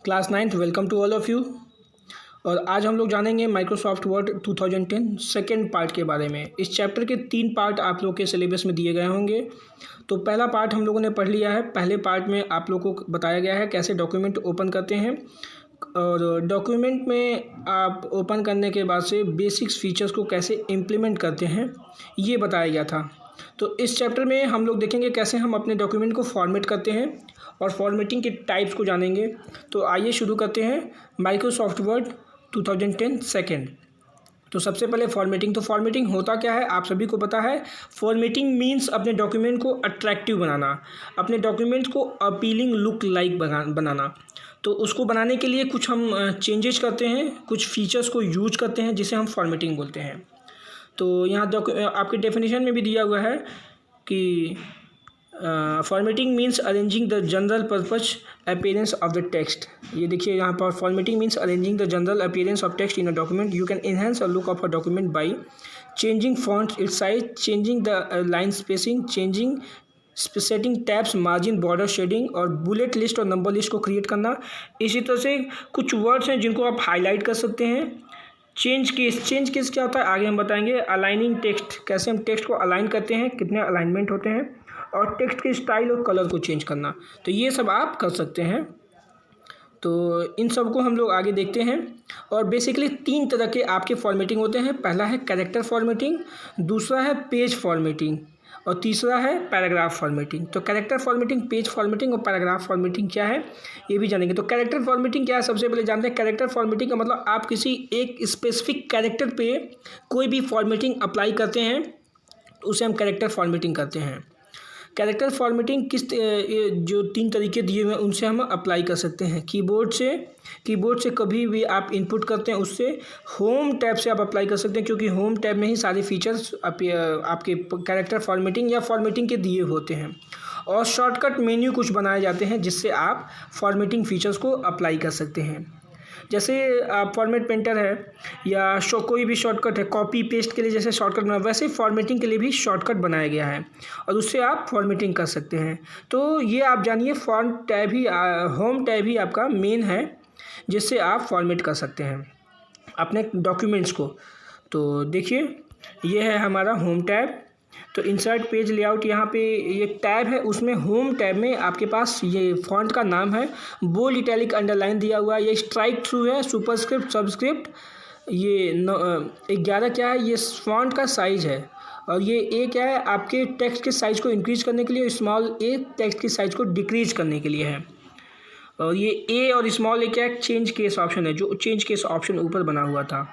Class 9th welcome to all of you. और आज हम लोग जानेंगे माइक्रोसॉफ्ट वर्ड 2010 सेकेंड पार्ट के बारे में। इस चैप्टर के 3 पार्ट आप लोग के सिलेबस में दिए गए होंगे। तो पहला पार्ट हम लोगों ने पढ़ लिया है। पहले पार्ट में आप लोगों को बताया गया है कैसे डॉक्यूमेंट ओपन करते हैं, और डॉक्यूमेंट में आप ओपन करने के बाद से बेसिक्स फीचर्स को कैसे इम्प्लीमेंट करते हैं ये बताया गया था। तो इस चैप्टर में हम लोग देखेंगे कैसे हम अपने डॉक्यूमेंट को फॉर्मेट करते हैं और फॉर्मेटिंग के टाइप्स को जानेंगे। तो आइए शुरू करते हैं माइक्रोसॉफ्ट वर्ड 2010 सेकेंड। तो सबसे पहले फॉर्मेटिंग। तो फॉर्मेटिंग होता क्या है आप सभी को पता है। फॉर्मेटिंग मीन्स अपने डॉक्यूमेंट को अट्रैक्टिव बनाना, अपने डॉक्यूमेंट को अपीलिंग लुक लाइक बनाना। तो उसको बनाने के लिए कुछ हम चेंजेस करते हैं, कुछ फीचर्स को यूज करते हैं जिसे हम फॉर्मेटिंग बोलते हैं। तो यहाँ आपके डेफिनेशन में भी दिया हुआ है कि formatting means arranging the general purpose appearance of the text. ये देखिए यहाँ पर formatting means arranging the general appearance of text in a document. You can enhance a look of a document by changing font, its size, changing the line spacing, changing setting tabs, margin, border, shading और bullet list और number list को create करना। इसी तरह से कुछ words हैं जिनको आप हाईलाइट कर सकते हैं। चेंज केस क्या होता है आगे हम बताएंगे। अलाइनिंग टेक्स्ट, कैसे हम टेक्स्ट को अलाइन करते हैं, कितने अलाइनमेंट होते हैं, और टेक्स्ट के स्टाइल और कलर को चेंज करना। तो ये सब आप कर सकते हैं। तो इन सब को हम लोग आगे देखते हैं। और बेसिकली 3 तरह के आपके फॉर्मेटिंग होते हैं। पहला है कैरेक्टर फॉर्मेटिंग, दूसरा है पेज फॉर्मेटिंग, और तीसरा है पैराग्राफ फॉर्मेटिंग। तो कैरेक्टर फॉर्मेटिंग, पेज फॉर्मेटिंग और पैराग्राफ फॉर्मेटिंग क्या है ये भी जानेंगे। तो कैरेक्टर फॉर्मेटिंग क्या है सबसे पहले जानते हैं। कैरेक्टर फॉर्मेटिंग का मतलब आप किसी एक स्पेसिफिक कैरेक्टर पे कोई भी फॉर्मेटिंग अप्लाई करते हैं तो उसे हम कैरेक्टर फॉर्मेटिंग करते हैं। कैरेक्टर फॉर्मेटिंग ये जो 3 तरीके दिए हुए हैं उनसे हम अप्लाई कर सकते हैं। कीबोर्ड से कभी भी आप इनपुट करते हैं उससे, होम टैब से आप अप्लाई कर सकते हैं क्योंकि होम टैब में ही सारे फीचर्स आपके कैरेक्टर फॉर्मेटिंग या फॉर्मेटिंग के दिए होते हैं। और शॉर्टकट मेन्यू कुछ बनाए जाते हैं जिससे आप फॉर्मेटिंग फीचर्स को अप्लाई कर सकते हैं। जैसे फॉर्मेट पेंटर है या कोई भी शॉर्टकट है, कॉपी पेस्ट के लिए जैसे शॉर्टकट बना, वैसे फॉर्मेटिंग के लिए भी शॉर्टकट बनाया गया है और उससे आप फॉर्मेटिंग कर सकते हैं। तो ये आप जानिए, फॉन्ट टैब ही, होम टैब ही आपका मेन है जिससे आप फॉर्मेट कर सकते हैं अपने डॉक्यूमेंट्स को। तो देखिए ये है हमारा होम टैब। तो इंसर्ट पेज लेआउट, यहाँ पे ये टैब है, उसमें होम टैब में आपके पास ये फॉन्ट का नाम है, बोल्ड, इटैलिक, अंडरलाइन दिया हुआ है। ये स्ट्राइक थ्रू है, सुपरस्क्रिप्ट, सबस्क्रिप्ट। ये 11 क्या है, ये फॉन्ट का साइज़ है। और ये ए क्या है, आपके टेक्स्ट के साइज़ को इंक्रीज करने के लिए, स्मॉल ए टेक्स्ट के साइज़ को डिक्रीज करने के लिए है। और ये ए और स्मॉल ए क्या है, चेंज केस ऑप्शन है, जो चेंज केस ऑप्शन ऊपर बना हुआ था।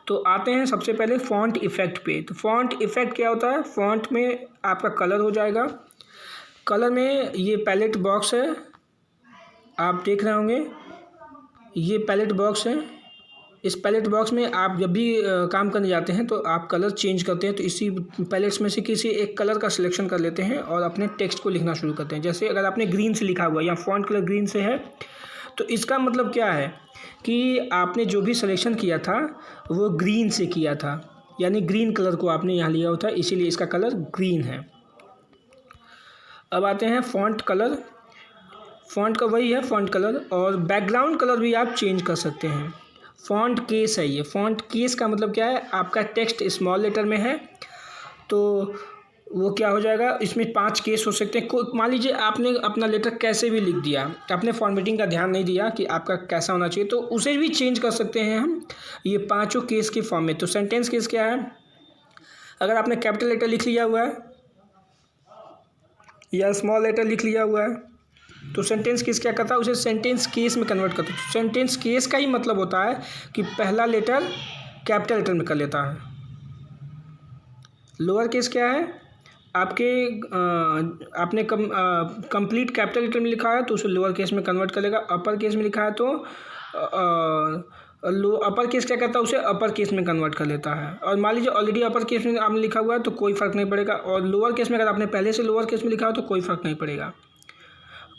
तो आते हैं सबसे पहले फ़ॉन्ट इफ़ेक्ट पे। तो फ़ॉन्ट इफ़ेक्ट क्या होता है, फ़ॉन्ट में आपका कलर हो जाएगा। कलर में ये पैलेट बॉक्स है, आप देख रहे होंगे, ये पैलेट बॉक्स है। इस पैलेट बॉक्स में आप जब भी काम करने जाते हैं तो आप कलर चेंज करते हैं। तो इसी पैलेट्स में से किसी एक कलर का सिलेक्शन कर लेते हैं और अपने टेक्स्ट को लिखना शुरू करते हैं। जैसे अगर आपने ग्रीन से लिखा हुआ या फ़ॉन्ट कलर ग्रीन से है तो इसका मतलब क्या है कि आपने जो भी सिलेक्शन किया था वो ग्रीन से किया था, यानी ग्रीन कलर को आपने यहाँ लिया हुआ था, इसीलिए इसका कलर ग्रीन है। अब आते हैं फ़ॉन्ट कलर। फ़ॉन्ट का वही है फ़ॉन्ट कलर, और बैकग्राउंड कलर भी आप चेंज कर सकते हैं। फ़ॉन्ट केस है ये। फ़ॉन्ट केस का मतलब क्या है, आपका टेक्स्ट स्मॉल लेटर में है तो वो क्या हो जाएगा, इसमें 5 केस हो सकते हैं। मान लीजिए आपने अपना लेटर कैसे भी लिख दिया, आपने फॉर्मेटिंग का ध्यान नहीं दिया कि आपका कैसा होना चाहिए, तो उसे भी चेंज कर सकते हैं हम ये 5 केस के फॉर्म में। तो सेंटेंस केस क्या है, अगर आपने कैपिटल लेटर लिख लिया हुआ है या स्मॉल लेटर लिख लिया हुआ है तो सेंटेंस केस क्या करता है, उसे सेंटेंस केस में कन्वर्ट करता है। सेंटेंस केस का ही मतलब होता है कि पहला लेटर कैपिटल लेटर में कर लेता है। लोअर केस क्या है, आपने कंप्लीट कैपिटल लेटर में लिखा है तो उसे लोअर केस में कन्वर्ट कर लेगा। अपर केस में लिखा है तो अपर केस क्या करता है, उसे अपर केस में कन्वर्ट कर लेता है। और मान लीजिए ऑलरेडी अपर केस में आपने लिखा हुआ है तो कोई फ़र्क नहीं पड़ेगा, और लोअर केस में अगर आपने पहले से लोअर केस में लिखा हो तो कोई फ़र्क नहीं पड़ेगा।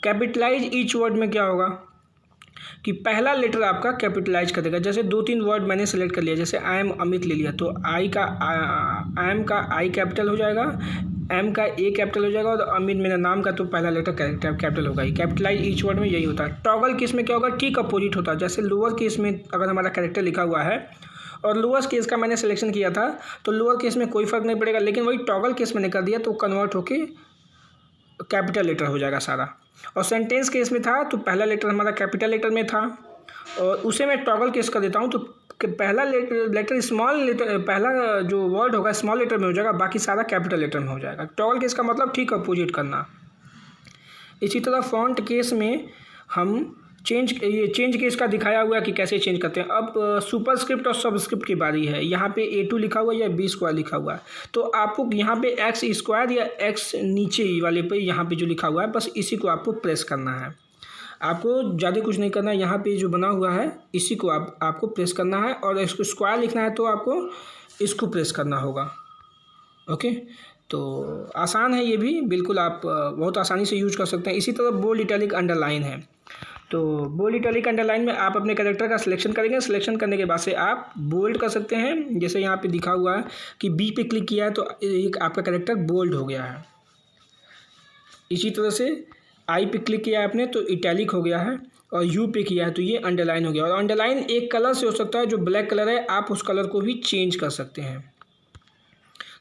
कैपिटलाइज ईच वर्ड में क्या होगा कि पहला लेटर आपका कैपिटलाइज कर देगा। जैसे 2-3 वर्ड मैंने सेलेक्ट कर लिया, जैसे आई एम अमित ले लिया तो आई का आई एम का आई कैपिटल हो जाएगा, एम का ए कैपिटल हो जाएगा और अमित मेरा नाम का तो पहला लेटर कैपिटल होगा ही। कैपिटलाइज ईच वर्ड में यही होता है। टॉगल केस में क्या होगा, ठीक अपोजिट होता है। जैसे लोअर केस में अगर हमारा कैरेक्टर लिखा हुआ है और लोअर केस का मैंने सिलेक्शन किया था तो लोअर केस में कोई फ़र्क नहीं पड़ेगा, लेकिन वही टॉगल केस मैंने कर दिया तो कन्वर्ट होके कैपिटल लेटर हो जाएगा सारा। और सेंटेंस केस में था तो पहला लेटर हमारा कैपिटल लेटर में था और उसे मैं टॉगल केस कर देता हूँ तो पहला लेटर स्मॉल लेटर, पहला जो वर्ड होगा स्मॉल लेटर में हो जाएगा, बाकी सारा कैपिटल लेटर में हो जाएगा। टॉगल केस का मतलब ठीक अपोजिट करना। इसी तरह फॉन्ट केस में हम चेंज केस का दिखाया हुआ है कि कैसे चेंज करते हैं। अब सुपरस्क्रिप्ट और सबस्क्रिप्ट की बारी है। यहाँ पे A2 लिखा हुआ है या B स्क्वायर लिखा हुआ है तो आपको यहाँ पे एक्स स्क्वायर या एक्स नीचे वाले पे यहाँ पे जो लिखा हुआ है बस इसी को आपको प्रेस करना है। आपको ज़्यादा कुछ नहीं करना है। यहाँ पे जो बना हुआ है इसी को आपको प्रेस करना है और इसको स्क्वायर लिखना है तो आपको इसको प्रेस करना होगा। ओके, तो आसान है ये भी, बिल्कुल आप बहुत आसानी से यूज कर सकते हैं। इसी तरह बोल्ड इटैलिक अंडरलाइन है। तो बोल्ड इटैलिक अंडरलाइन में आप अपने कैरेक्टर का सिलेक्शन करेंगे। सिलेक्शन करने के बाद से आप बोल्ड कर सकते हैं। जैसे यहाँ पे दिखा हुआ है कि बी पे क्लिक किया है तो एक आपका कैरेक्टर बोल्ड हो गया है। इसी तरह से आई पे क्लिक किया है आपने तो इटैलिक हो गया है और यू पे किया है तो ये अंडरलाइन हो गया। और अंडरलाइन एक कलर से हो सकता है, जो ब्लैक कलर है आप उस कलर को भी चेंज कर सकते हैं।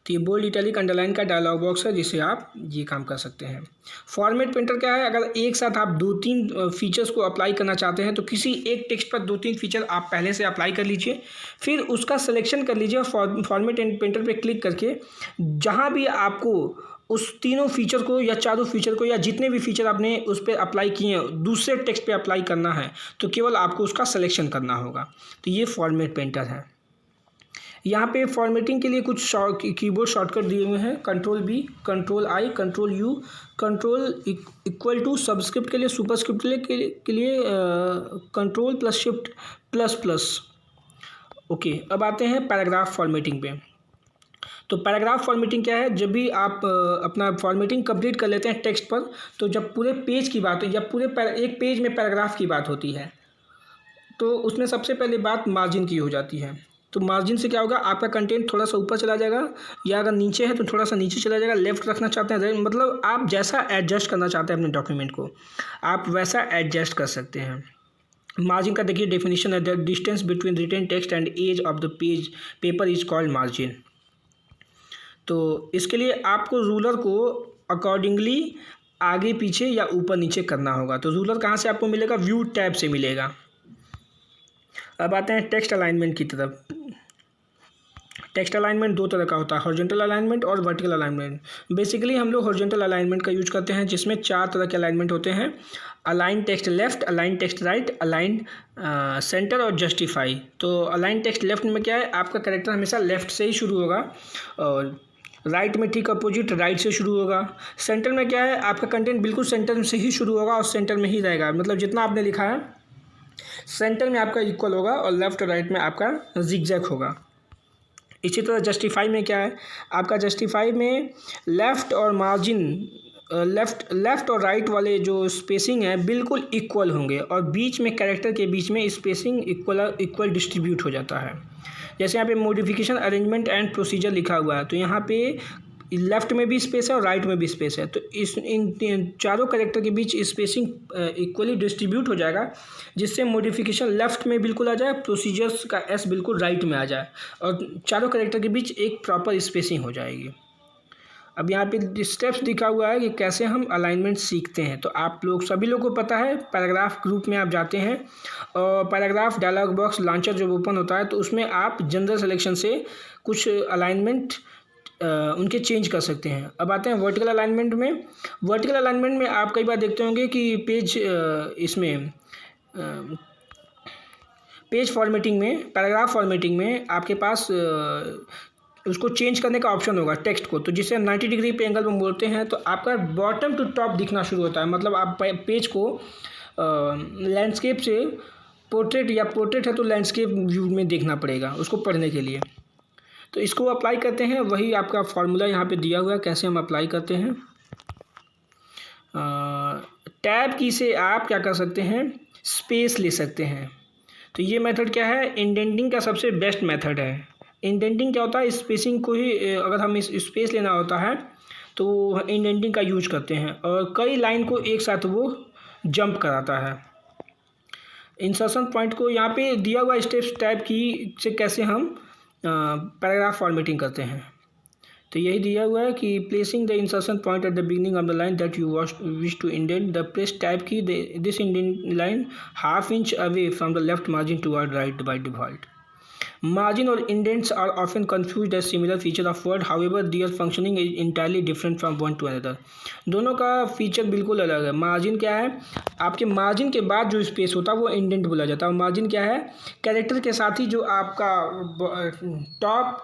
तो ये बोल्ड इटैलिक अंडरलाइन का डायलॉग बॉक्स है जिसे आप ये काम कर सकते हैं। फॉर्मेट पेंटर क्या है, अगर एक साथ आप 2-3 फीचर्स को अप्लाई करना चाहते हैं तो किसी एक टेक्स्ट पर 2-3 फीचर आप पहले से अप्लाई कर लीजिए, फिर उसका सिलेक्शन कर लीजिए और फॉर्मेट पेंटर पे क्लिक करके जहाँ भी आपको उस तीनों फीचर को या चारों फीचर को या जितने भी फीचर आपने उस पर अप्लाई किए हैं दूसरे टेक्स्ट पे अप्लाई करना है तो केवल आपको उसका सिलेक्शन करना होगा। तो ये फॉर्मेट पेंटर है। यहाँ पे फॉर्मेटिंग के लिए कुछ कीबोर्ड शॉर्टकट दिए हुए हैं। Ctrl+B, Ctrl+I, Ctrl+U, Ctrl=, subscript के लिए, सुपरस्क्रिप्ट के लिए Ctrl+Shift++। ओके, अब आते हैं पैराग्राफ फॉर्मेटिंग पे। तो पैराग्राफ फॉर्मेटिंग क्या है, जब भी आप अपना फॉर्मेटिंग कंप्लीट कर लेते हैं टेक्स्ट पर तो जब पूरे पेज की बात हो या पूरे एक पेज में पैराग्राफ की बात होती है तो उसमें सबसे पहले बात मार्जिन की हो जाती है। तो मार्जिन से क्या होगा, आपका कंटेंट थोड़ा सा ऊपर चला जाएगा या अगर नीचे है तो थोड़ा सा नीचे चला जाएगा। लेफ्ट रखना चाहते हैं, मतलब आप जैसा एडजस्ट करना चाहते हैं अपने डॉक्यूमेंट को आप वैसा एडजस्ट कर सकते हैं। मार्जिन का देखिए डेफिनेशन है, the distance between written text and edge of the page paper is called margin. तो इसके लिए आपको रूलर को अकॉर्डिंगली आगे पीछे या ऊपर नीचे करना होगा। तो रूलर कहाँ से आपको मिलेगा, व्यू टैब से मिलेगा। अब आते हैं टेक्स्ट अलाइनमेंट की तरफ। टेक्स्ट अलाइनमेंट 2 तरह का होता है, हॉरिजॉन्टल अलाइनमेंट और वर्टिकल अलाइनमेंट। बेसिकली हम लोग हॉरिजॉन्टल अलाइनमेंट का यूज करते हैं जिसमें 4 तरह के अलाइनमेंट होते हैं। Align text left, align text right, align centre और जस्टिफाई। तो अलाइन टेक्स्ट लेफ्ट में क्या है, आपका कैरेक्टर हमेशा लेफ्ट से ही शुरू होगा और राइट में ठीक अपोजिट राइट से शुरू होगा। सेंटर में क्या है, आपका कंटेंट बिल्कुल सेंटर से ही शुरू होगा और सेंटर में ही रहेगा, मतलब जितना आपने लिखा है सेंटर में आपका इक्वल होगा और लेफ्ट और राइट में आपका जिगजैग होगा। इसी तरह जस्टिफाई में क्या है, आपका जस्टिफाई में लेफ़्ट और मार्जिन लेफ़्ट और राइट वाले जो स्पेसिंग है बिल्कुल इक्वल होंगे और बीच में कैरेक्टर के बीच में स्पेसिंग इक्वल डिस्ट्रीब्यूट हो जाता है। जैसे यहाँ पे मॉडिफिकेशन अरेंजमेंट एंड प्रोसीजर लिखा हुआ है तो यहाँ पे लेफ़्ट में भी स्पेस है और राइट में भी स्पेस है, तो इन चारों कैरेक्टर के बीच स्पेसिंग इक्वली डिस्ट्रीब्यूट हो जाएगा जिससे मॉडिफिकेशन लेफ़्ट में बिल्कुल आ जाए, प्रोसीजर्स का एस बिल्कुल राइट में आ जाए और चारों कैरेक्टर के बीच एक प्रॉपर स्पेसिंग हो जाएगी। अब यहाँ पे स्टेप्स दिखा हुआ है कि कैसे हम अलाइनमेंट सीखते हैं। तो आप लोग सभी लोगों को पता है, पैराग्राफ ग्रुप में आप जाते हैं और पैराग्राफ डायलॉग बॉक्स लॉन्चर जब ओपन होता है तो उसमें आप जनरल सिलेक्शन से कुछ अलाइनमेंट उनके चेंज कर सकते हैं। अब आते हैं वर्टिकल अलाइनमेंट में। वर्टिकल अलाइनमेंट में आप कई बार देखते होंगे कि इसमें पेज फॉर्मेटिंग में, पैराग्राफ फॉर्मेटिंग में आपके पास उसको चेंज करने का ऑप्शन होगा टेक्स्ट को, तो जिसे 90 डिग्री पे एंगल में बोलते हैं तो आपका बॉटम टू टॉप दिखना शुरू होता है। मतलब आप पेज को लैंडस्केप से पोर्ट्रेट या पोर्ट्रेट है तो लैंडस्केप व्यू में देखना पड़ेगा उसको पढ़ने के लिए। तो इसको अप्लाई करते हैं, वही आपका फार्मूला यहाँ पे दिया हुआ है कैसे हम अप्लाई करते हैं। टैब की से आप क्या कर सकते हैं, स्पेस ले सकते हैं। तो ये मेथड क्या है, इंडेंटिंग का सबसे बेस्ट मेथड है। इंडेंटिंग क्या होता है, स्पेसिंग को ही अगर हम इस स्पेस लेना होता है तो इंडेंटिंग का यूज करते हैं और कई लाइन को एक साथ वो जंप कराता है। इंसर्शन पॉइंट को यहाँ पे दिया हुआ स्टेप्स टाइप की से कैसे हम पैराग्राफ फॉर्मेटिंग करते हैं, तो यही दिया हुआ है कि placing the insertion point at the beginning of the line that you wish to indent the press type key this indent line half inch away from the left margin toward right by default. Margin or indents are often confused as similar feature of word, however their functioning is entirely different from one to another। दोनों का feature बिल्कुल अलग है। Margin क्या है, आपके margin के बाद जो स्पेस होता है वो इंडेंट बोला जाता है। और मार्जिन क्या है, कैरेक्टर के साथ ही जो आपका टॉप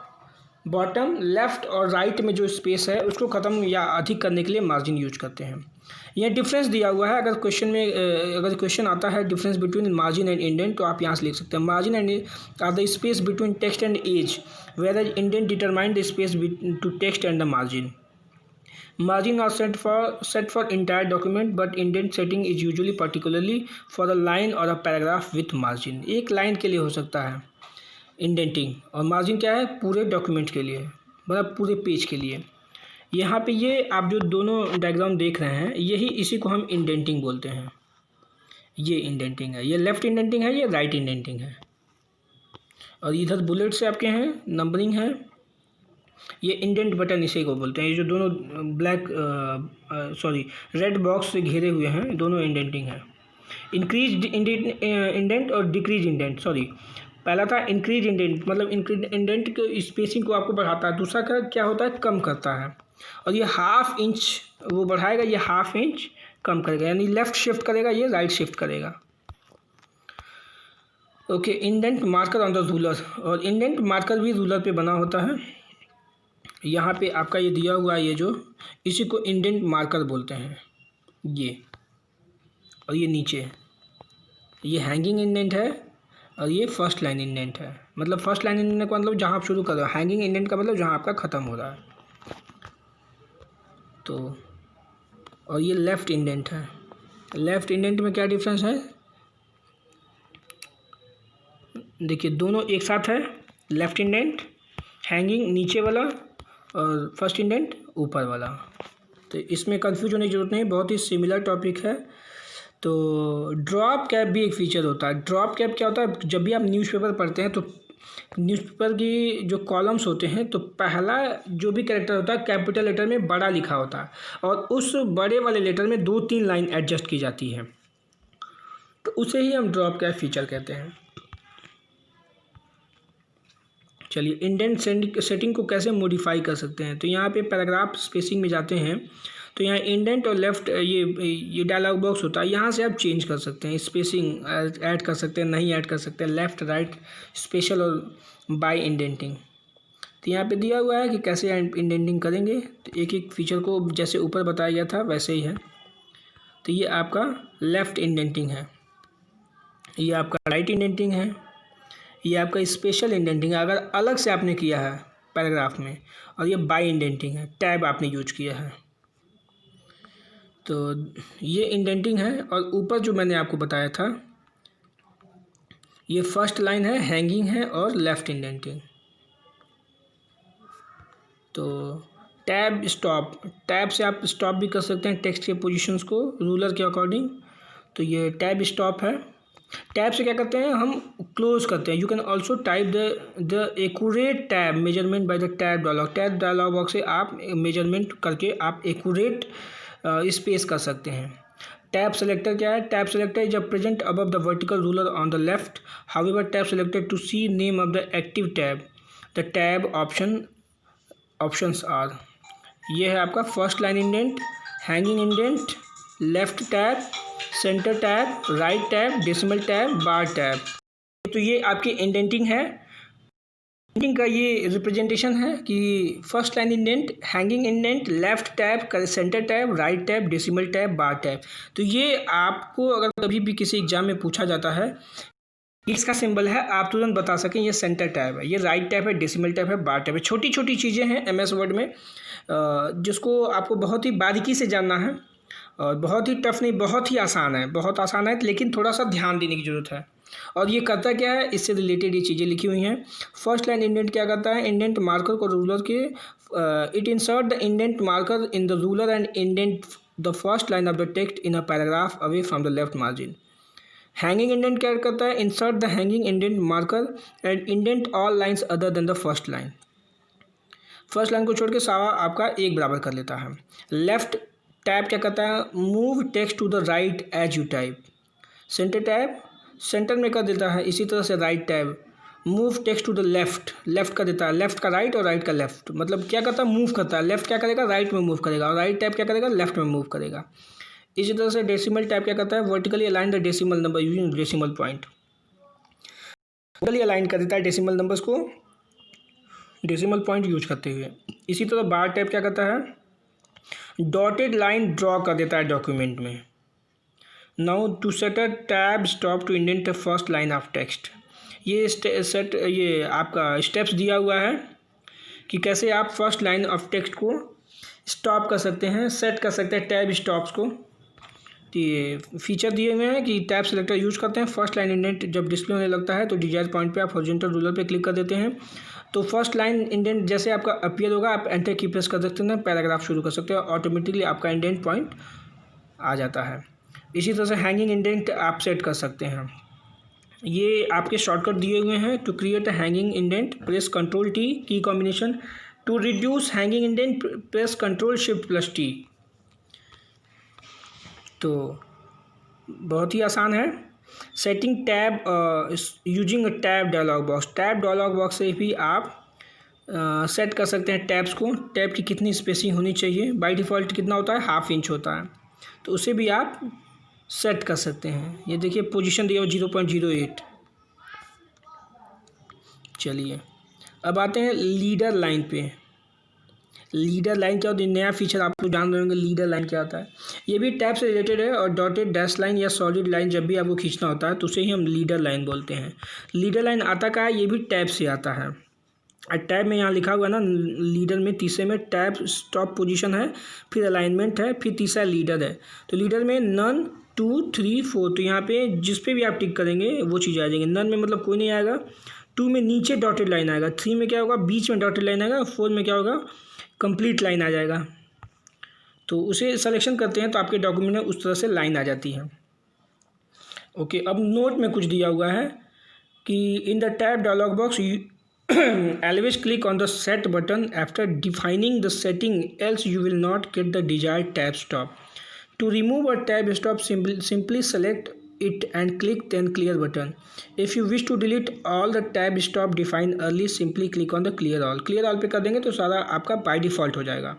बॉटम लेफ्ट और राइट में जो स्पेस है उसको ख़त्म या अधिक करने के लिए मार्जिन यूज करते हैं। यह डिफरेंस दिया हुआ है, अगर क्वेश्चन आता है difference between margin and indent तो आप यहाँ से लिख सकते हैं margin and are the space between text and edge, where indent determine the space to text and the margin. Margin are set for entire document, but indent setting is usually particularly for a line or a paragraph with margin। एक line के लिए हो सकता है indenting, और margin क्या है, पूरे डॉक्यूमेंट के लिए, मतलब पूरे पेज के लिए। यहाँ पे ये आप जो दोनों डायग्राम देख रहे हैं यही इसी को हम इंडेंटिंग बोलते हैं। ये इंडेंटिंग है, ये लेफ़्ट इंडेंटिंग है, ये राइट इंडेंटिंग है। और इधर बुलेट से आपके हैं नंबरिंग है, ये इंडेंट बटन इसी को बोलते हैं। ये जो दोनों रेड बॉक्स से घेरे हुए हैं दोनों इंडेंटिंग है। इंक्रीज इंडेंट और डिक्रीज इंडेंट, पहला था इंक्रीज इंडेंट, मतलब इंडेंट के स्पेसिंग को आपको बढ़ाता है, दूसरा का क्या होता है, कम करता है। और ये हाफ इंच वो बढ़ाएगा, ये हाफ इंच कम करेगा, यानी लेफ़्ट शिफ्ट करेगा, ये राइट शिफ्ट करेगा। Okay, indent marker on the ruler, और इंडेंट मार्कर भी रूलर पे बना होता है। यहाँ पे आपका ये दिया हुआ है, ये जो इसी को इंडेंट मार्कर बोलते हैं ये। और ये नीचे ये हैंगिंग इंडेंट है और ये फर्स्ट लाइन इंडेंट है। मतलब फर्स्ट लाइन इंडेंट का मतलब जहाँ आप शुरू कर रहे हो, हैंगिंग इंडेंट का मतलब जहाँ आपका ख़त्म हो रहा है। तो और ये लेफ़्ट इंडेंट है। लेफ़्ट इंडेंट में क्या डिफरेंस है, देखिए दोनों एक साथ है, लेफ़्ट इंडेंट हैंगिंग नीचे वाला और फर्स्ट इंडेंट ऊपर वाला। तो इसमें कंफ्यूज होने की ज़रूरत नहीं, बहुत ही सिमिलर टॉपिक है। तो ड्रॉप कैप भी एक फ़ीचर होता है। ड्रॉप कैप क्या होता है, जब भी आप न्यूज़पेपर पढ़ते हैं तो न्यूज़पेपर की जो कॉलम्स होते हैं तो पहला जो भी कैरेक्टर होता है कैपिटल लेटर में बड़ा लिखा होता है, और उस बड़े वाले लेटर में 2-3 लाइन एडजस्ट की जाती है, तो उसे ही हम ड्रॉप कैप फीचर कहते हैं। चलिए इंडेंट सेटिंग को कैसे मॉडिफाई कर सकते हैं, तो यहाँ पे पैराग्राफ स्पेसिंग में जाते हैं, तो यहाँ इंडेंट और लेफ़्ट ये डायलॉग बॉक्स होता है, यहाँ से आप चेंज कर सकते हैं, स्पेसिंग ऐड कर सकते हैं, नहीं ऐड कर सकते हैं, लेफ़्ट राइट स्पेशल और बाय इंडेंटिंग। तो यहाँ पे दिया हुआ है कि कैसे इंडेंटिंग करेंगे, तो एक एक फीचर को जैसे ऊपर बताया गया था वैसे ही है। तो ये आपका लेफ़्ट इंडेंटिंग है, ये आपका राइट इंडेंटिंग है, ये आपका स्पेशल इंडेंटिंग है अगर अलग से आपने किया है पैराग्राफ में, और ये बाय इंडेंटिंग है, टैब आपने यूज किया है। तो ये इंडेंटिंग है। और ऊपर जो मैंने आपको बताया था ये फर्स्ट लाइन है, हैंगिंग है और लेफ़्ट इंडेंटिंग। तो टैब स्टॉप, टैब से आप स्टॉप भी कर सकते हैं टेक्स्ट के पोजीशंस को रूलर के अकॉर्डिंग। तो ये टैब स्टॉप है। टैब से क्या करते हैं, हम क्लोज करते हैं। You can also type the accurate tab measurement by the tab dialog. Tab dialog box से आप मेजरमेंट करके आप एक्यूरेट स्पेस कर सकते हैं। टैब सेलेक्टर क्या है, tab selector is present above the vertical ruler on the left, however tab selector to see name of the active tab, the tab options are. ये है आपका first line indent, hanging indent, left tab, centre tab, right tab, decimal tab, bar tab. तो ये आपकी indenting है। Indenting का ये representation है कि first line indent, hanging indent, left tab, centre tab, right tab, decimal tab, bar tab. तो ये आपको अगर कभी भी किसी एग्जाम में पूछा जाता है इसका सिंबल है, आप तुरंत बता सकें ये सेंटर टैब है, ये राइट टैब है, डेसिमल टैब है, बार टैब है। छोटी छोटी चीज़ें हैं MS वर्ड में जिसको आपको बहुत ही बारीकी से जानना है, और बहुत ही टफ नहीं, बहुत ही आसान है, बहुत आसान है, लेकिन थोड़ा सा ध्यान देने की ज़रूरत है। और ये करता क्या है, इससे रिलेटेड ये चीज़ें लिखी हुई हैं। फर्स्ट लाइन इंडेंट क्या करता है, इंडेंट मार्कर को रूलर के it insert the indent marker in the ruler and indent the first line of the text in a paragraph away from the left margin. Hanging indent क्या करता है, insert the hanging indent marker and indent all lines other than the first line. First line को छोड़ के सारा आपका एक बराबर कर लेता है। लेफ्ट टैब क्या करता है, move text to the right edge you type. Center tab center में कर देता है। इसी तरह से right tab move text to the left, left कर देता है, लेफ्ट का राइट और राइट का लेफ्ट, मतलब क्या करता है, मूव करता है। लेफ्ट क्या करेगा, राइट में मूव करेगा, और राइट टैब क्या करेगा, लेफ्ट में मूव करेगा। इसी तरह से डेसिमल टैब क्या करता है, vertically align the decimal number using decimal point, vertically align कर देता है डेसिमल नंबर्स को डेसिमल पॉइंट यूज करते हुए। इसी तरह बार टैब क्या करता है, डॉटेड लाइन ड्रॉ कर देता है डॉक्यूमेंट में। Now to set a tab stop to indent the first line of text. ये आपका स्टेप्स दिया हुआ है कि कैसे आप फर्स्ट लाइन ऑफ टेक्स्ट को स्टॉप कर सकते हैं, सेट कर सकते हैं टैब स्टॉप्स को। तो ये फीचर दिए हुए हैं कि टैब सेलेक्टर यूज करते हैं। फर्स्ट लाइन इंडेंट जब डिस्प्ले होने लगता है तो डिजायर पॉइंट पे आप हॉरिजॉन्टल रूलर पे क्लिक कर देते हैं, तो फर्स्ट लाइन इंडेंट जैसे आपका अपीयर होगा, आप एंटर की प्रेस कर सकते हैं, पैराग्राफ शुरू कर सकते हैं, ऑटोमेटिकली आपका इंडेंट पॉइंट आ जाता है। इसी तरह से हैंगिंग इंडेंट आप सेट कर सकते हैं। ये आपके शॉर्टकट दिए हुए हैं। To create a hanging indent press control T key combination. To reduce hanging indent press control shift plus T. तो बहुत ही आसान है। Setting tab using tab dialog box, tab dialog box से भी आप सेट कर सकते हैं टैब्स को, टैब की कितनी स्पेसिंग होनी चाहिए। बाय डिफ़ॉल्ट कितना होता है, 1/2 इंच होता है, तो उसे भी आप सेट कर सकते हैं। ये देखिए पोजीशन दिया हुआ 0.08। चलिए अब आते हैं लीडर लाइन पे। लीडर लाइन क्या होती है, नया फीचर आप लोग जान रहे होंगे। लीडर लाइन क्या होता है, ये भी टैब से रिलेटेड है। और डॉटेड डैश लाइन या सॉलिड लाइन जब भी आपको खींचना होता है तो उसे ही हम लीडर लाइन बोलते हैं। लीडर लाइन आता का है, ये भी टैब से आता है। और टैब में यहाँ लिखा हुआ है ना, लीडर में तीसरे में टैब स्टॉप पोजीशन है, फिर अलाइनमेंट है, फिर तीसरा लीडर है। तो लीडर में नन 2 3 4, तो यहाँ पे जिस पे भी आप टिक करेंगे वो चीज़ आ जाएंगे। नन में मतलब कोई नहीं आएगा, 2 में नीचे डॉटेड लाइन आएगा, 3 में क्या होगा, बीच में डॉटेड लाइन आएगा, 4 में क्या होगा, कंप्लीट लाइन आ जाएगा। तो उसे सिलेक्शन करते हैं तो आपके डॉक्यूमेंट में उस तरह से लाइन आ जाती है। ओके, अब नोट में कुछ दिया हुआ है कि in the tab dialog box always click on the set button after defining the setting, else you will not get the desired tab stop. To remove a tab stop, simply select it and click then clear button. If you wish to delete all the tab stop defined early, simply click on the clear all. clear all पे कर देंगे तो सारा आपका by default हो जाएगा।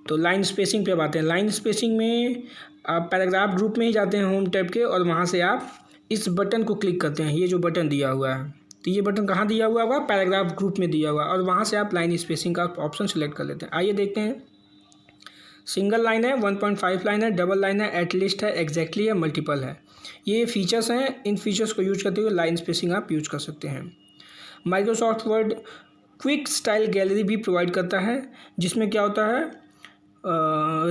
तो line spacing पे बात है। लाइन स्पेसिंग में आप पैराग्राफ ग्रुप में ही जाते हैं होम टैब के, और वहाँ से आप इस बटन को क्लिक करते हैं। ये जो बटन दिया हुआ है, तो ये बटन कहाँ दिया हुआ होगा, पैराग्राफ ग्रुप में दिया हुआ, और वहाँ से आप लाइन स्पेसिंग का ऑप्शन सेलेक्ट कर लेते हैं। आइए देखते हैं। सिंगल लाइन है, 1.5 लाइन है, डबल लाइन है, एटलीस्ट है, एग्जैक्टली है, मल्टीपल है। ये फीचर्स हैं। इन फीचर्स को यूज करते हुए लाइन स्पेसिंग आप यूज कर सकते हैं। Microsoft word quick style gallery भी प्रोवाइड करता है, जिसमें क्या होता है,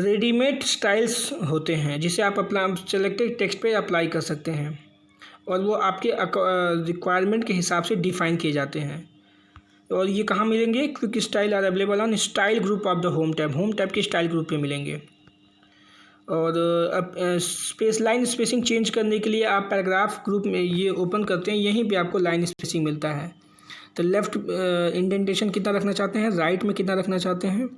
रेडीमेड स्टाइल्स होते हैं जिसे आप अपना सेलेक्टेड टेक्स्ट पे अप्लाई कर सकते हैं, और वो आपके रिक्वायरमेंट के हिसाब से डिफ़ाइन किए जाते हैं। और ये कहाँ मिलेंगे, quick style are available on style group of the home tab. Home tab के स्टाइल ग्रुप पे मिलेंगे। और अब लाइन स्पेसिंग चेंज करने के लिए आप पैराग्राफ ग्रुप में ये ओपन करते हैं, यहीं पे आपको लाइन स्पेसिंग मिलता है। तो लेफ़्ट इंडेंटेशन कितना रखना चाहते हैं, राइट में कितना रखना चाहते हैं,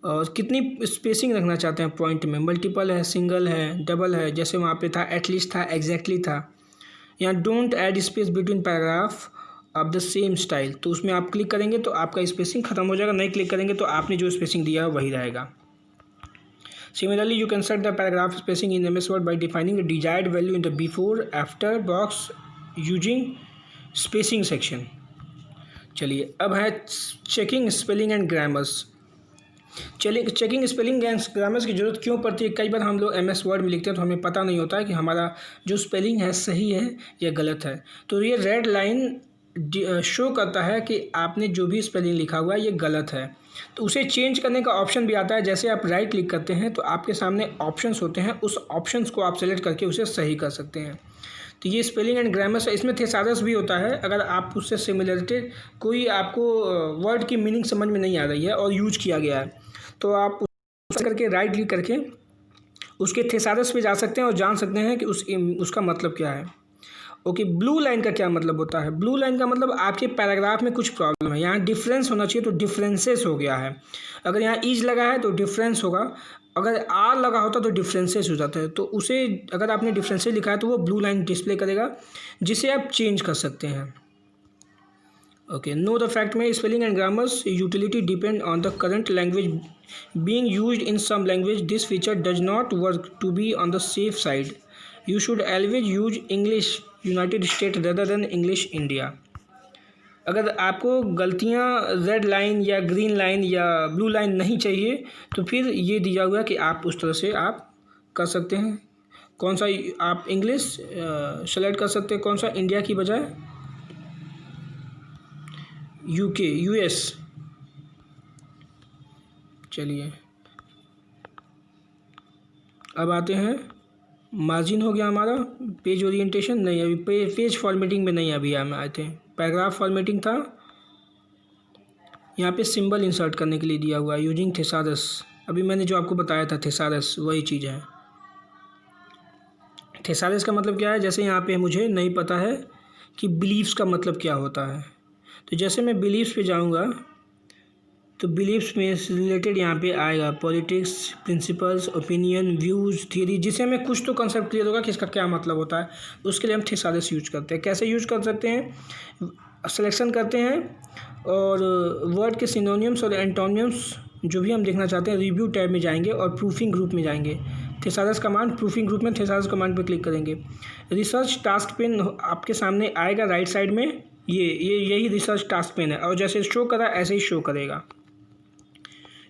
और कितनी स्पेसिंग रखना चाहते हैं पॉइंट में, मल्टीपल है, सिंगल है, डबल है, जैसे वहाँ पे था एटलीस्ट था, एग्जैक्टली था। यहाँ don't add space between paragraph of the same style, तो उसमें आप क्लिक करेंगे तो आपका स्पेसिंग खत्म हो जाएगा। नहीं क्लिक करेंगे तो आपने जो स्पेसिंग दिया है वही रहेगा। Similarly you can set the paragraph spacing in MS Word bye defining the desired value in the before after box using spacing section. चलिए अब है चेकिंग स्पेलिंग एंड ग्रामर्स। चलिए, चेकिंग स्पेलिंग एंड ग्रामर्स की ज़रूरत क्यों पड़ती है। कई बार हम लोग MS Word में लिखते हैं तो हमें पता नहीं होता है कि हमारा जो स्पेलिंग है सही है या गलत है। तो ये रेड लाइन शो करता है कि आपने जो भी स्पेलिंग लिखा हुआ है ये गलत है, तो उसे चेंज करने का ऑप्शन भी आता है। जैसे आप राइट क्लिक करते हैं तो आपके सामने ऑप्शंस होते हैं, उस ऑप्शंस को आप सेलेक्ट करके उसे सही कर सकते हैं। तो ये स्पेलिंग एंड ग्रामर, इसमें थेसारस भी होता है। अगर आप उससे सिमिलरिटी, कोई आपको वर्ड की मीनिंग समझ में नहीं आ रही है और यूज किया गया है, तो आप उस करके राइट क्लिक करके उसके थेसारस पे जा सकते हैं और जान सकते हैं कि उसका मतलब क्या है। ओके, ब्लू लाइन का क्या मतलब होता है? ब्लू लाइन का मतलब आपके पैराग्राफ में कुछ प्रॉब्लम है, यहाँ डिफरेंस होना चाहिए तो डिफरेंसेस हो गया है। अगर यहाँ इज लगा है तो डिफरेंस होगा, अगर आर लगा होता तो डिफरेंसेस हो जाता है। तो उसे अगर आपने डिफरेंसेस लिखा है तो वो ब्लू लाइन डिस्प्ले करेगा, जिसे आप चेंज कर सकते हैं। ओके, नो द फैक्ट में spelling and grammars utility depend on the current language being used in some language. This feature does not work to be on the safe side. You should always use English United State rather than English India. अगर आपको गलतियाँ red line या green line या blue line नहीं चाहिए तो फिर ये दिया हुआ है कि आप उस तरह से आप कर सकते हैं। कौन सा आप इंग्लिश सेलेक्ट कर सकते हैं, कौन सा इंडिया की बजाय यूके यूएस। चलिए अब आते हैं, मार्जिन हो गया हमारा, पेज ओरिएंटेशन नहीं, अभी पेज फॉर्मेटिंग में नहीं अभी हम आए थे, पैराग्राफ फॉर्मेटिंग था। यहाँ पे सिंबल इंसर्ट करने के लिए दिया हुआ है यूजिंग थेसारस। अभी मैंने जो आपको बताया था थेसारस वही चीज़ है। थेसारस का मतलब क्या है? जैसे यहाँ पे मुझे नहीं पता है कि बिलीव्स का मतलब क्या होता है, तो जैसे मैं बिलीव्स पे जाऊँगा तो बिलीव्स में रिलेटेड यहाँ पे आएगा politics, principles, opinion, views, theory, जिससे हमें कुछ तो कंसेप्ट क्लियर होगा कि इसका क्या मतलब होता है। उसके लिए हम थेसारस यूज करते हैं। कैसे यूज कर सकते हैं? सिलेक्शन करते हैं और वर्ड के सिनोनिम्स और एंटोनिम्स जो भी हम देखना चाहते हैं रिव्यू टैब में जाएंगे और प्रूफिंग ग्रुप में जाएंगे। थेसारस कमांड, प्रूफिंग ग्रुप में थेसारस कमांड पर क्लिक करेंगे। रिसर्च टास्क पेन आपके सामने आएगा राइट साइड में, यही रिसर्च टास्क पेन है और जैसे शो करा ऐसे ही शो करेगा।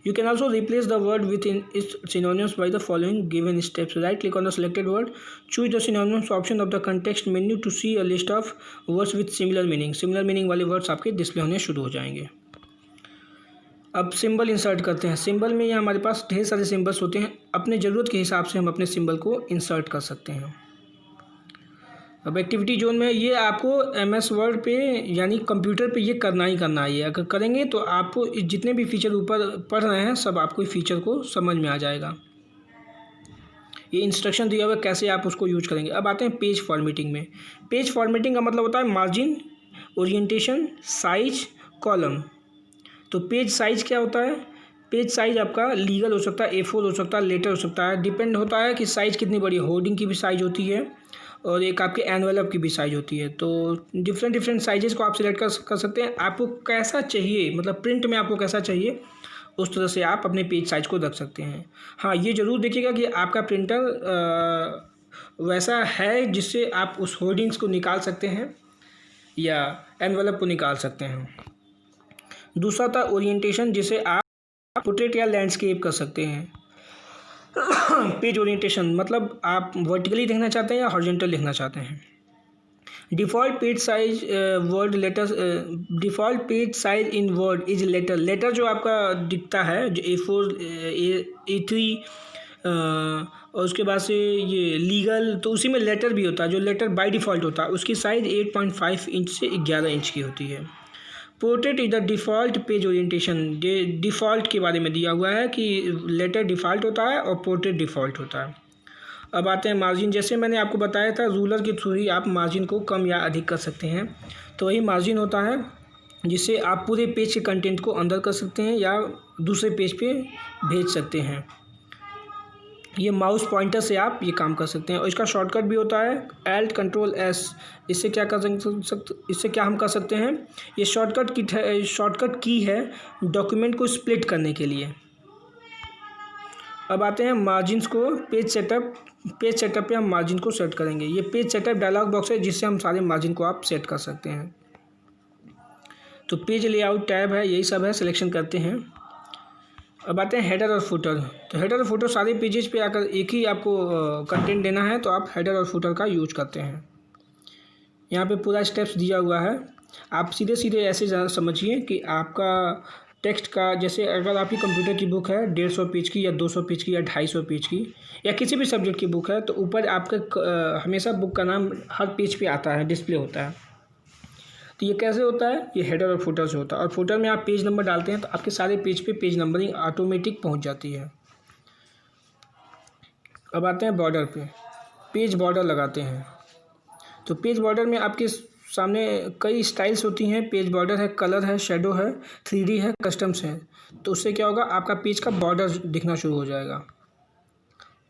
You can also replace the word with its synonyms by the following given steps. Right click on the selected word, choose the synonyms option of the context menu to see a list of words with similar meaning. Similar meaning वाले words आपके display होने शुरू हो जाएंगे। अब symbol insert करते हैं। Symbol में यहाँ हमारे पास ढेर सारे सिंबल्स होते हैं, अपने ज़रूरत के हिसाब से हम अपने सिंबल को इंसर्ट कर सकते हैं। अब एक्टिविटी जोन में ये आपको MS वर्ड पे यानी कंप्यूटर पे ये करना ही करना है। अगर करेंगे तो आपको जितने भी फीचर ऊपर पढ़ रहे हैं सब आपको फीचर को समझ में आ जाएगा। ये इंस्ट्रक्शन दिया हुआ है कैसे आप उसको यूज करेंगे। अब आते हैं पेज फॉर्मेटिंग में। पेज फॉर्मेटिंग का मतलब होता है मार्जिन, ओरिएंटेशन, साइज, कॉलम। तो पेज साइज क्या होता है? पेज साइज आपका लीगल हो सकता है, A4 हो सकता है, लेटर हो सकता है, डिपेंड होता है कि साइज़ कितनी बड़ी। होर्डिंग की भी साइज़ होती है और एक आपके एनवेलप की भी साइज़ होती है। तो डिफरेंट साइजेस को आप सिलेक्ट कर सकते हैं। आपको कैसा चाहिए, मतलब प्रिंट में आपको कैसा चाहिए उस तरह से आप अपने पेज साइज़ को रख सकते हैं। हाँ, ये ज़रूर देखिएगा कि आपका प्रिंटर वैसा है जिससे आप उस होर्डिंग्स को निकाल सकते हैं या एनवेलप को निकाल सकते हैं। दूसरा था ओरिएंटेशन, जिसे आप पोर्ट्रेट या लैंडस्केप कर सकते हैं। पेज ओरिएंटेशन मतलब आप वर्टिकली देखना चाहते हैं या हॉरिजॉन्टल लिखना चाहते हैं। Default page size word letter, default page size in word is letter. Letter जो आपका दिखता है जो A4, A3 और उसके बाद से ये लीगल, तो उसी में लेटर भी होता है। जो लेटर बाय डिफ़ॉल्ट होता है उसकी साइज़ 8.5 इंच से 11 इंच की होती है। Portrait is the default page orientation. Default के बारे में दिया हुआ है कि लेटर डिफ़ॉल्ट होता है और पोर्ट्रेट डिफ़ॉल्ट होता है। अब आते हैं मार्जिन। जैसे मैंने आपको बताया था रूलर के थ्रू ही आप मार्जिन को कम या अधिक कर सकते हैं। तो वही मार्जिन होता है जिससे आप पूरे पेज के कंटेंट को अंदर कर सकते हैं या दूसरे पेज पे भेज सकते हैं। ये माउस पॉइंटर से आप ये काम कर सकते हैं और इसका शॉर्टकट भी होता है Alt Ctrl S। इससे क्या हम कर सकते हैं? ये शॉर्टकट की है डॉक्यूमेंट को स्प्लिट करने के लिए। अब आते हैं मार्जिन्स को। पेज सेटअप पे हम मार्जिन को सेट करेंगे। ये पेज सेटअप डायलॉग बॉक्स है जिससे हम सारे मार्जिन को आप सेट कर सकते हैं। तो पेज लेआउट टैब है, यही सब है, सिलेक्शन करते हैं। अब आते हैं हेडर और फुटर। तो हेडर और फुटर सारे पेजेस पे आकर एक ही आपको कंटेंट देना है तो आप हेडर और फुटर का यूज करते हैं। यहाँ पे पूरा स्टेप्स दिया हुआ है। आप सीधे सीधे ऐसे समझिए कि आपका टेक्स्ट का, जैसे अगर आपकी कंप्यूटर की बुक है 150 पेज की या 200 पेज की या 250 पेज की या किसी भी सब्जेक्ट की बुक है, तो ऊपर आपका हमेशा बुक का नाम हर पेज पे आता है, डिस्प्ले होता है। तो ये कैसे होता है? ये हेडर और फुटर से होता है। और फुटर में आप पेज नंबर डालते हैं तो आपके सारे पेज पे पेज नंबरिंग ऑटोमेटिक पहुंच जाती है। अब आते हैं बॉर्डर पे, पेज बॉर्डर लगाते हैं। तो पेज बॉर्डर में आपके सामने कई स्टाइल्स होती हैं। पेज बॉर्डर है, कलर है, शेडो है, 3D है, कस्टम्स है। तो उससे क्या होगा, आपका पेज का बॉर्डर दिखना शुरू हो जाएगा।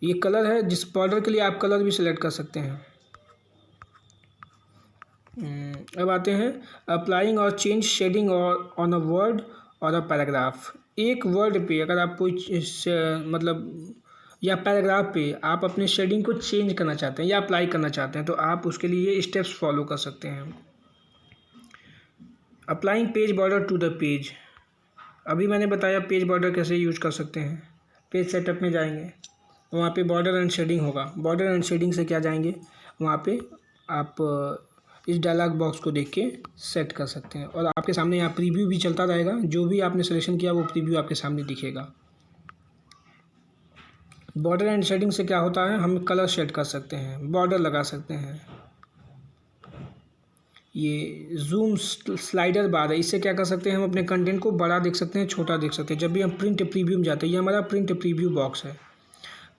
ये कलर है, जिस बॉर्डर के लिए आप कलर भी सिलेक्ट कर सकते हैं। अब आते हैं अप्लाइंग और चेंज शेडिंग और ऑन अ वर्ड और अ पैराग्राफ। एक वर्ड पे अगर आप कोई मतलब या पैराग्राफ पे आप अपने शेडिंग को चेंज करना चाहते हैं या अप्लाई करना चाहते हैं, तो आप उसके लिए ये स्टेप्स फॉलो कर सकते हैं। Applying page border to the page, अभी मैंने बताया पेज बॉर्डर कैसे यूज कर सकते हैं। पेज सेटअप में जाएंगे, वहाँ पे बॉर्डर एंड शेडिंग होगा। बॉर्डर एंड शेडिंग से क्या जाएंगे, वहाँ पे आप इस डायलॉग बॉक्स को देख के सेट कर सकते हैं। और आपके सामने यहाँ प्रीव्यू भी चलता रहेगा, जो भी आपने सिलेक्शन किया वो प्रीव्यू आपके सामने दिखेगा। बॉर्डर एंड शेडिंग से क्या होता है, हम कलर शेड कर सकते हैं, बॉर्डर लगा सकते हैं। ये जूम स्लाइडर बार है, इससे क्या कर सकते हैं, हम अपने कंटेंट को बड़ा देख सकते हैं, छोटा देख सकते हैं। जब भी हम प्रिंट प्रीव्यू में जाते हैं, ये हमारा प्रिंट प्रीव्यू बॉक्स है,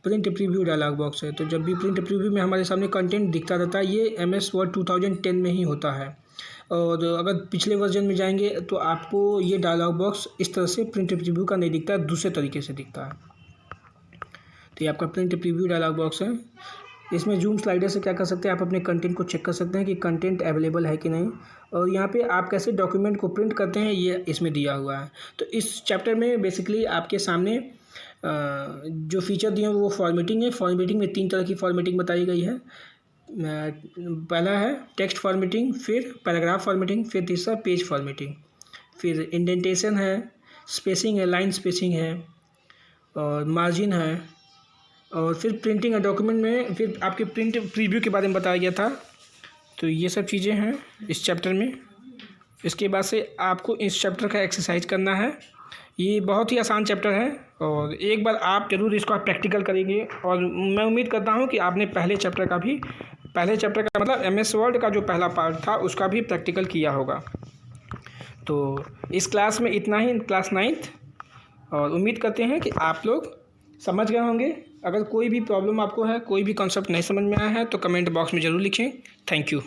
प्रिंट प्रीव्यू डायलॉग बॉक्स है। तो जब भी प्रिंट प्रीव्यू में हमारे सामने कंटेंट दिखता रहता है, ये MS Word 2010 में ही होता है। और अगर पिछले वर्जन में जाएंगे तो आपको ये डायलॉग बॉक्स इस तरह से प्रिंट प्रीव्यू का नहीं दिखता है, दूसरे तरीके से दिखता है। तो ये आपका प्रिंट प्रीव्यू डायलॉग बॉक्स है। इसमें जूम स्लाइडर से क्या कर सकते हैं, आप अपने कंटेंट को चेक कर सकते हैं कि कंटेंट अवेलेबल है कि नहीं। और यहाँ पे आप कैसे डॉक्यूमेंट को प्रिंट करते हैं, ये इसमें दिया हुआ है। तो इस चैप्टर में बेसिकली आपके सामने जो फीचर दिए हैं वो फॉर्मेटिंग है। फॉर्मेटिंग में 3 तरह की फॉर्मेटिंग बताई गई है। पहला है टेक्स्ट फॉर्मेटिंग, फिर पैराग्राफ फॉर्मेटिंग, फिर तीसरा पेज फॉर्मेटिंग, फिर इंडेंटेशन है, स्पेसिंग है, लाइन स्पेसिंग है, और मार्जिन है, और फिर प्रिंटिंग है। डॉक्यूमेंट में फिर आपके प्रिंट प्रीव्यू के बारे में बताया गया था। तो ये सब चीज़ें हैं इस चैप्टर में। इसके बाद से आपको इस चैप्टर का एक्सरसाइज करना है। ये बहुत ही आसान चैप्टर है और एक बार आप ज़रूर इसको आप प्रैक्टिकल करेंगे। और मैं उम्मीद करता हूँ कि आपने पहले चैप्टर का मतलब MS Word का जो पहला पार्ट था उसका भी प्रैक्टिकल किया होगा। तो इस क्लास में इतना ही, क्लास 9th, और उम्मीद करते हैं कि आप लोग समझ गए होंगे। अगर कोई भी प्रॉब्लम आपको है, कोई भी कॉन्सेप्ट नहीं समझ में आया है तो कमेंट बॉक्स में ज़रूर लिखें। Thank you.